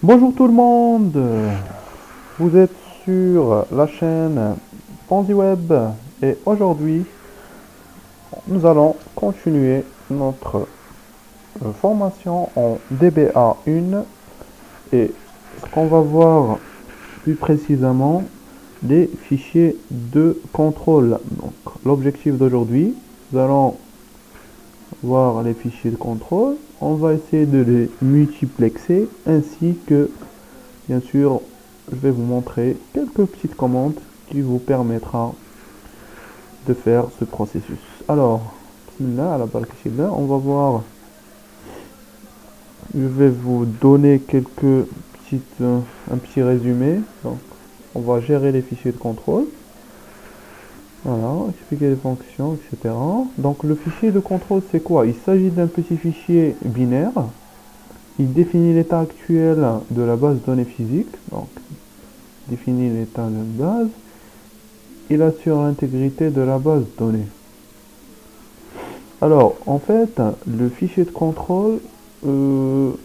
Bonjour tout le monde, vous êtes sur la chaîne PanziWeb et aujourd'hui nous allons continuer notre formation en DBA1 et ce qu'on va voir plus précisément les fichiers de contrôle. Donc l'objectif d'aujourd'hui, nous allons voir les fichiers de contrôle, on va essayer de les multiplexer ainsi que bien sûr je vais vous montrer quelques petites commandes qui vous permettra de faire ce processus. Alors là, à la barre on va voir, je vais vous donner quelques petites un petit résumé. Donc on va gérer les fichiers de contrôle. Voilà, expliquer les fonctions, etc. Donc le fichier de contrôle c'est quoi? Il s'agit d'un petit fichier binaire. Il définit l'état actuel de la base de données physique. Donc définit l'état de base. Il assure l'intégrité de la base de données. Alors en fait, le fichier de contrôle, ils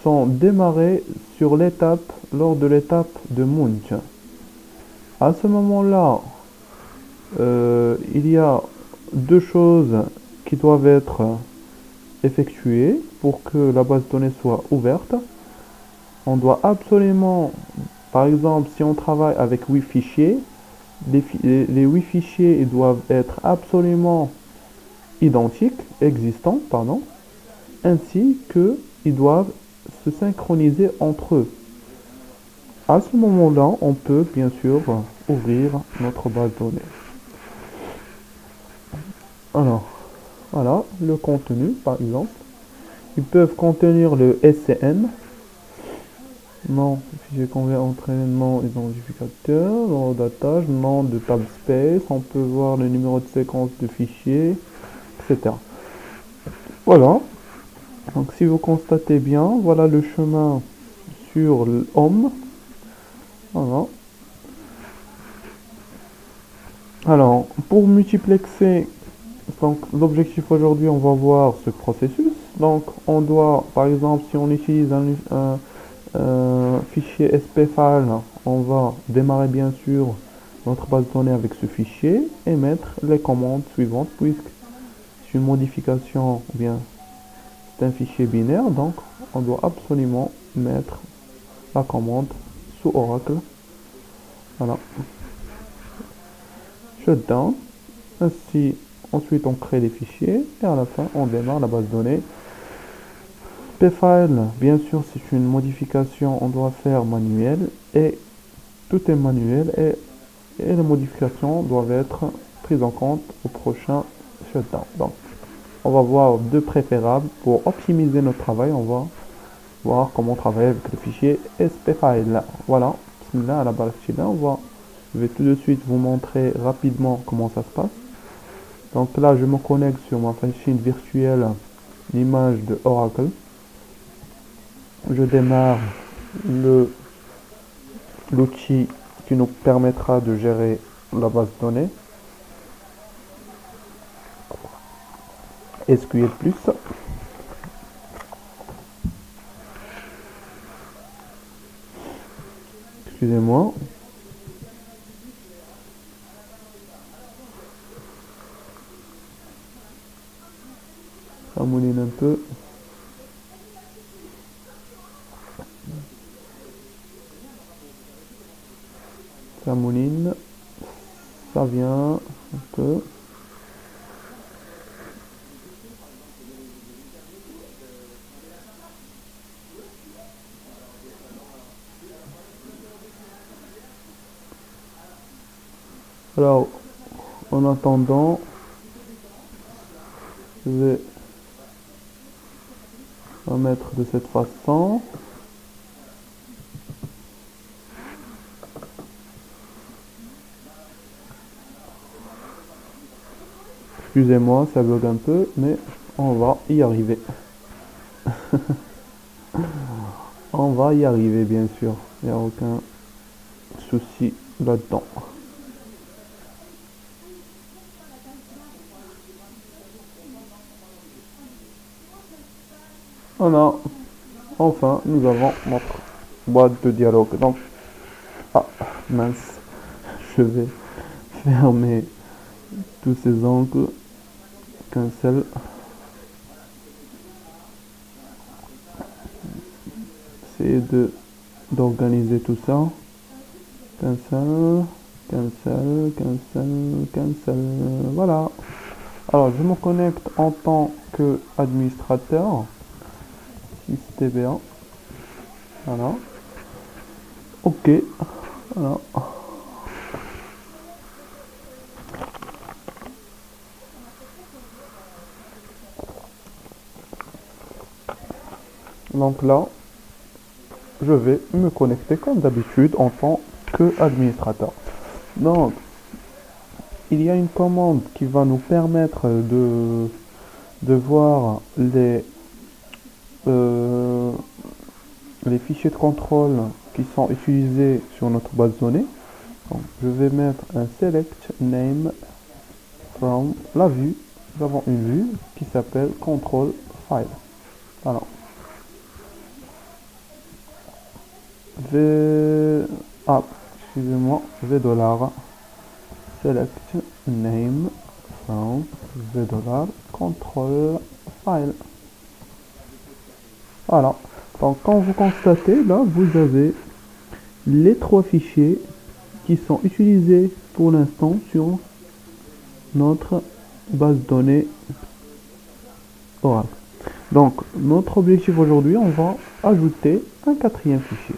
sont démarrés sur l'étape, lors de l'étape de Munch. À ce moment-là, il y a deux choses qui doivent être effectuées pour que la base de données soit ouverte. On doit absolument, par exemple, si on travaille avec 8 fichiers, les 8 fichiers doivent être absolument identiques, existants, pardon, ainsi que ils doivent se synchroniser entre eux. À ce moment-là, on peut bien sûr ouvrir notre base de données. Alors, voilà le contenu, par exemple. Ils peuvent contenir le SCN, nom, fichier convient entraînement identificateur, nom d'attache, nom de table space, on peut voir le numéro de séquence de fichier, etc. Voilà. Donc si vous constatez bien, voilà le chemin sur le home. Voilà. Alors, pour multiplexer, donc l'objectif aujourd'hui, on va voir ce processus. Donc, on doit, par exemple, si on utilise un fichier SPFile, on va démarrer bien sûr notre base de données avec ce fichier et mettre les commandes suivantes, puisque c'est une modification, ou bien c'est un fichier binaire, donc on doit absolument mettre la commande sous Oracle. Voilà. Shutdown. Ainsi, ensuite on crée les fichiers et à la fin on démarre la base de données. SPFile, bien sûr, c'est une modification, on doit faire manuel et tout est manuel et les modifications doivent être prises en compte au prochain shutdown. Donc, on va voir deux préférables pour optimiser notre travail. On va voir comment travailler avec le fichier SPFile. Voilà, là à la barre je vais tout de suite vous montrer rapidement comment ça se passe. Donc là, je me connecte sur ma machine virtuelle, l'image de Oracle. Je démarre l'outil qui nous permettra de gérer la base de données. SQL+. Excusez-moi. Ça mouline un peu. Ça mouline. Ça vient un peu. Alors, en attendant, je vais la mettre de cette façon. Excusez-moi, ça bug un peu, mais on va y arriver. On va y arriver, bien sûr. Il n'y a aucun souci là-dedans. Voilà. enfin, nous avons notre boîte de dialogue. Donc, ah, mince, je vais fermer tous ces angles. Cancel. Essayer d'organiser tout ça. Cancel, cancel, cancel, cancel. Voilà. Alors, je me connecte en tant qu'administrateur. SysDBA. Voilà. OK. Voilà. Donc là, je vais me connecter comme d'habitude en tant qu'administrateur. Donc, il y a une commande qui va nous permettre de voir les fichiers de contrôle qui sont utilisés sur notre base de données. Donc, je vais mettre un select name from la vue. Nous avons une vue qui s'appelle control file. Voilà. Excusez-moi, V dollar select name from V dollar control file. Voilà. Donc, quand vous constatez, là, vous avez les trois fichiers qui sont utilisés pour l'instant sur notre base de données Oracle. Donc, notre objectif aujourd'hui, on va ajouter un quatrième fichier.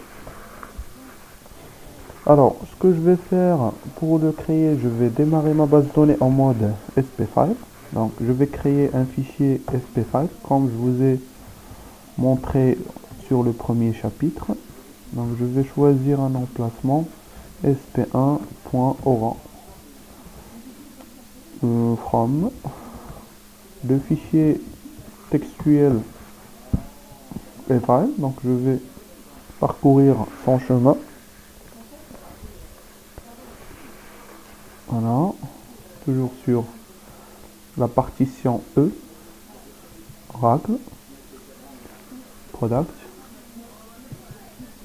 Alors, ce que je vais faire pour le créer, je vais démarrer ma base de données en mode SPFile. Donc, je vais créer un fichier SPFile comme je vous ai montré sur le premier chapitre. Donc, je vais choisir un emplacement sp1.aura from le fichier textuel file. Donc, je vais parcourir son chemin. Voilà, toujours sur la partition E, Oracle, Product,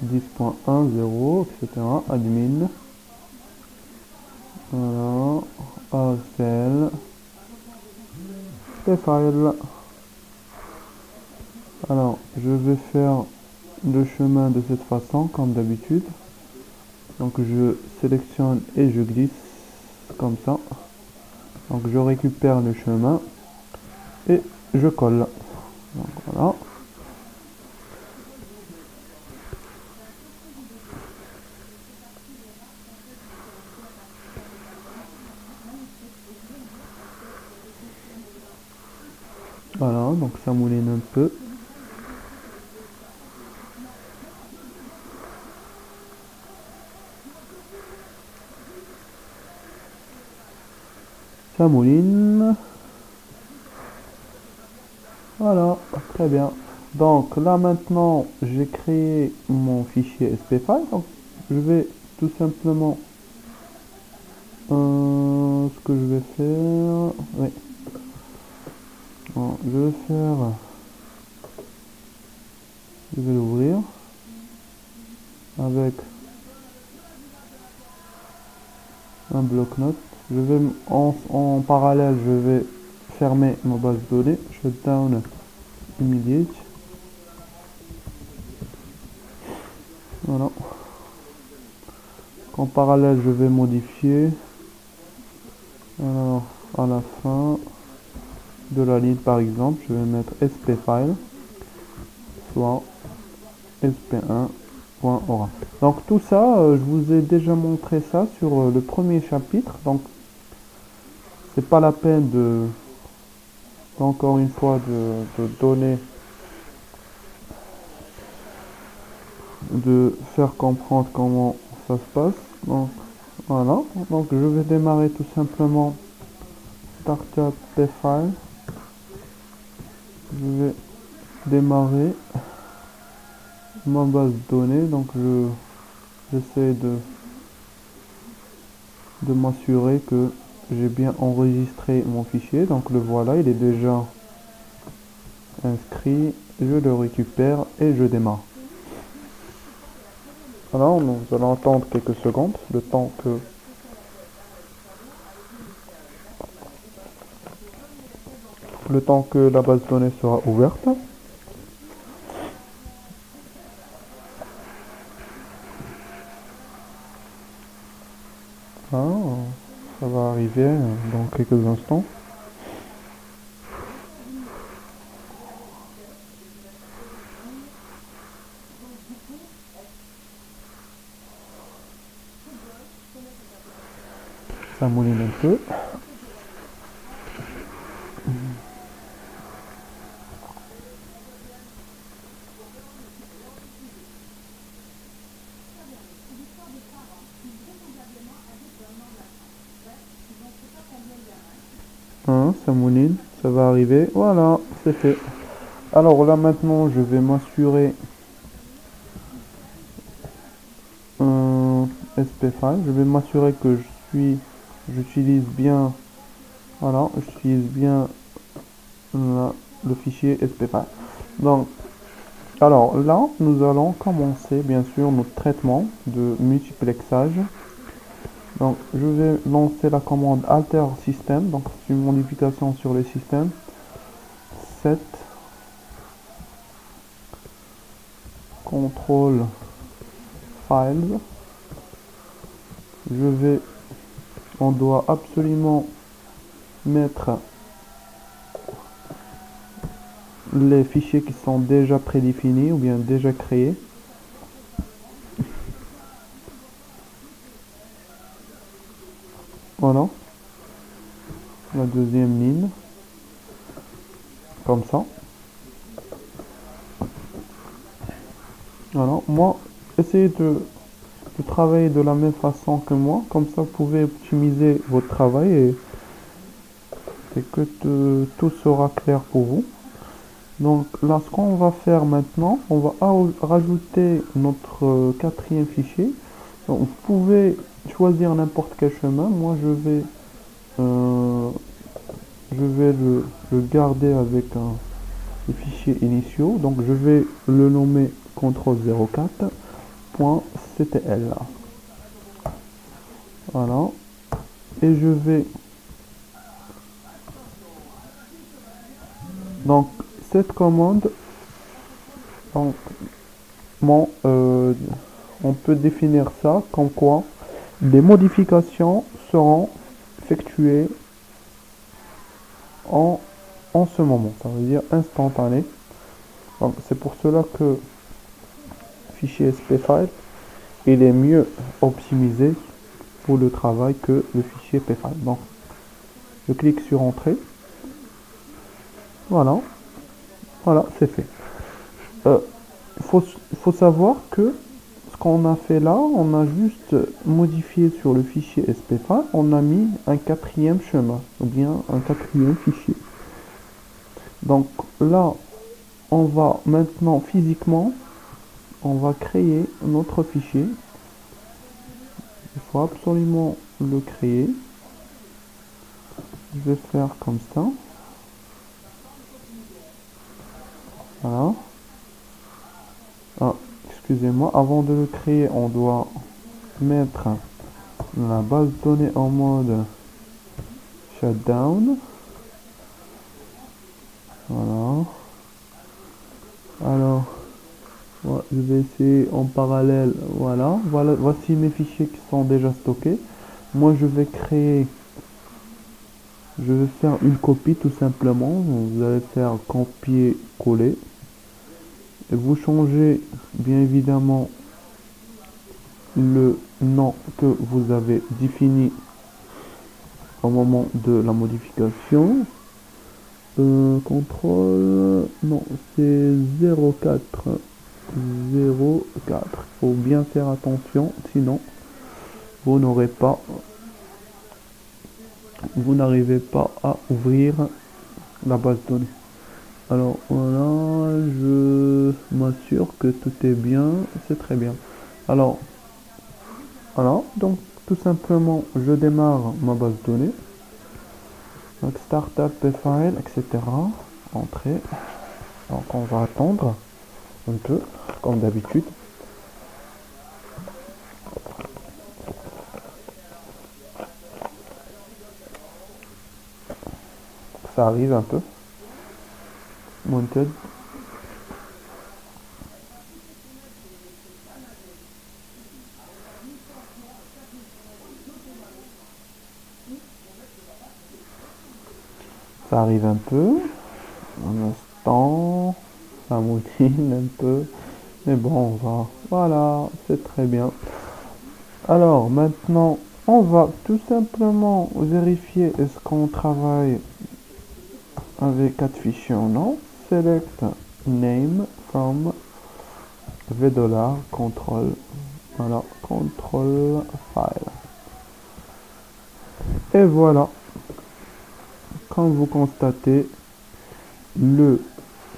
10.10, etc. Admin, voilà, ASL, file. Alors, je vais faire le chemin de cette façon, comme d'habitude. Donc, je sélectionne et je glisse comme ça. Donc, je récupère le chemin et je colle. Donc, voilà. Voilà, donc ça mouline un peu. Ça mouline. Voilà, très bien. Donc là maintenant, j'ai créé mon fichier SPFile. Donc je vais tout simplement ce que je vais faire. Oui. Bon, je vais faire. Je vais l'ouvrir avec un bloc-notes. Je vais en parallèle, je vais fermer ma base de données. Shutdown immediate. Voilà. En parallèle, je vais modifier. Alors, à la fin de la ligne, par exemple, je vais mettre spfile, soit sp1.aura. Donc tout ça, je vous ai déjà montré ça sur le premier chapitre. Donc, c'est pas la peine encore une fois de donner, de faire comprendre comment ça se passe. Donc voilà, donc je vais démarrer tout simplement startup pfile. Je vais démarrer ma base de données. Donc j'essaie de m'assurer que j'ai bien enregistré mon fichier. Donc le voilà, il est déjà inscrit je le récupère et je démarre. Alors, nous allons attendre quelques secondes, le temps que la base de données sera ouverte. Ah, ça va arriver dans quelques instants. Ça mouline un peu. Hein, ça mouline, ça va arriver. Voilà, c'est fait. Alors là maintenant, je vais m'assurer un SP file. Je vais m'assurer que j'utilise bien, voilà, j'utilise bien le fichier SP file. Donc, alors là, nous allons commencer bien sûr notre traitement de multiplexage. Donc, je vais lancer la commande alter system. Donc, c'est une modification sur le système. Set control files. On doit absolument mettre les fichiers qui sont déjà prédéfinis ou bien déjà créés. Voilà. La deuxième ligne. Comme ça. Voilà. Moi, essayez de travailler de la même façon que moi. Comme ça, vous pouvez optimiser votre travail et que tout sera clair pour vous. Donc là, ce qu'on va faire maintenant, on va rajouter notre quatrième fichier. Donc, vous pouvez choisir n'importe quel chemin. Moi, je vais le garder avec les fichiers initiaux. Donc, je vais le nommer control04.ctl. Voilà. Et je vais... Donc, cette commande... Donc, on peut définir ça comme quoi des modifications seront effectuées en ce moment, ça veut dire instantané. Donc c'est pour cela que fichier SPFile il est mieux optimisé pour le travail que le fichier PFile. Donc je clique sur entrée. Voilà, c'est fait. Il faut savoir que ce qu'on a fait là, on a juste modifié sur le fichier SPFile, on a mis un quatrième chemin, ou bien un quatrième fichier. Donc là, on va maintenant physiquement, on va créer notre fichier. Il faut absolument le créer. Je vais faire comme ça. Voilà. Ah, excusez-moi, avant de le créer, on doit mettre la base de données en mode shutdown. Voilà. Alors, je vais essayer en parallèle. Voilà, voici mes fichiers qui sont déjà stockés. Moi, je vais faire une copie tout simplement. Vous allez faire copier-coller. Et vous changez bien évidemment le nom que vous avez défini au moment de la modification. Contrôle, non, c'est 04. 04. Il faut bien faire attention, sinon vous n'arrivez pas à ouvrir la base de données. Alors voilà, je m'assure que tout est bien, c'est très bien. Alors voilà, donc tout simplement je démarre ma base de données. Donc startup file, etc. Entrée. Donc on va attendre un peu, comme d'habitude. Ça arrive un peu. Mounted. Ça arrive un peu. Un instant. Ça moutine un peu. Mais bon, on va. Voilà, c'est très bien. Alors maintenant, on va tout simplement vérifier est-ce qu'on travaille avec 4 fichiers ou non. Select name from $, control. Voilà, control file. Et voilà, comme vous constatez, le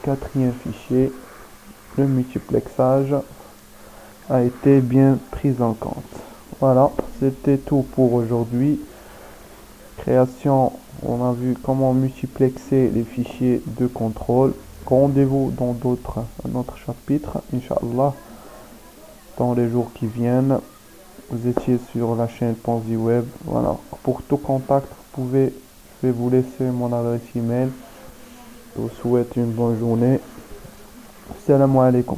quatrième fichier, le multiplexage, a été bien pris en compte. Voilà, c'était tout pour aujourd'hui. Création, on a vu comment multiplexer les fichiers de contrôle. Rendez-vous dans un autre chapitre, Inch'Allah, dans les jours qui viennent. Vous étiez sur la chaîne PonziWeb. Voilà, pour tout contact, je vais vous laisser mon adresse email. Je vous souhaite une bonne journée. Salam alaikum.